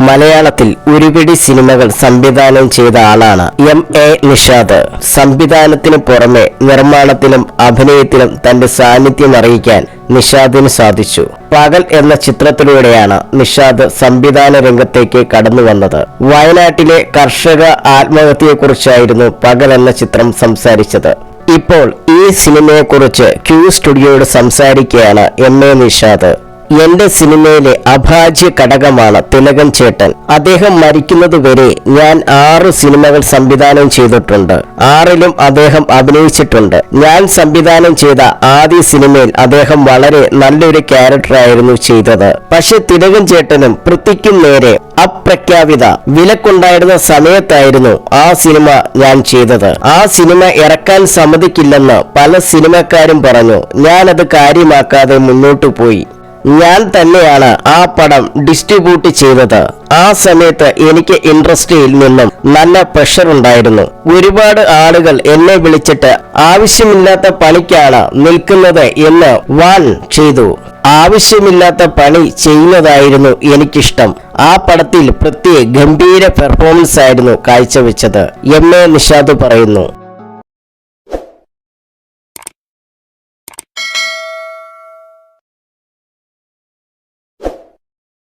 മലയാളത്തിൽ ഒരുപിടി സിനിമകൾ സംവിധാനം ചെയ്ത ആളാണ് എം.എ. നിഷാദ്. സംവിധാനത്തിന് പുറമെ നിർമ്മാണത്തിലും അഭിനയത്തിലും തന്റെ സാന്നിധ്യം അറിയിക്കാൻ നിഷാദിന് സാധിച്ചു. പകൽ എന്ന ചിത്രത്തിലൂടെയാണ് നിഷാദ് സംവിധാന രംഗത്തേക്ക് കടന്നു വന്നത്. വയനാട്ടിലെ കർഷക ആത്മഹത്യയെക്കുറിച്ചായിരുന്നു പകൽ എന്ന ചിത്രം സംസാരിച്ചത്. ഇപ്പോൾ ഈ സിനിമയെക്കുറിച്ച് ക്യൂ സ്റ്റുഡിയോയോട് സംസാരിക്കുകയാണ് എം.എ. നിഷാദ്. എന്റെ സിനിമയിലെ അഭാജ്യ ഘടകമാണ് തിലകൻ ചേട്ടൻ. അദ്ദേഹം മരിക്കുന്നതുവരെ ഞാൻ 6 സിനിമകൾ സംവിധാനം ചെയ്തിട്ടുണ്ട്. 6ലും അദ്ദേഹം അഭിനയിച്ചിട്ടുണ്ട്. ഞാൻ സംവിധാനം ചെയ്ത ആദ്യ സിനിമയിൽ അദ്ദേഹം വളരെ നല്ലൊരു ക്യാരക്ടറായിരുന്നു ചെയ്തത്. പക്ഷെ തിലകൻ ചേട്ടനും പൃഥ്വിക്കും നേരെ അപ്രഖ്യാപിത വിലക്കുണ്ടായിരുന്ന സമയത്തായിരുന്നു ആ സിനിമ ഞാൻ ചെയ്തത്. ആ സിനിമ ഇറക്കാൻ സമ്മതിക്കില്ലെന്ന് പല സിനിമക്കാരും പറഞ്ഞു. ഞാനത് കാര്യമാക്കാതെ മുന്നോട്ടു പോയി. ഞാൻ തന്നെയാണ് ആ പടം ഡിസ്ട്രിബ്യൂട്ട് ചെയ്തത്. ആ സമയത്ത് എനിക്ക് ഇൻഡസ്ട്രിയിൽ നിന്നും നല്ല പ്രഷർ ഉണ്ടായിരുന്നു. ഒരുപാട് ആളുകൾ എന്നെ വിളിച്ചിട്ട് ആവശ്യമില്ലാത്ത പണിക്കാണ് നിൽക്കുന്നത് എന്ന് വാൺ ചെയ്തു. ആവശ്യമില്ലാത്ത പണി ചെയ്യുന്നതായിരുന്നു എനിക്കിഷ്ടം. ആ പടത്തിൽ പ്രത്യേക ഗംഭീര പെർഫോമൻസ് ആയിരുന്നു കാഴ്ചവെച്ചത്. എം.എ. നിഷാദ് പറയുന്നു.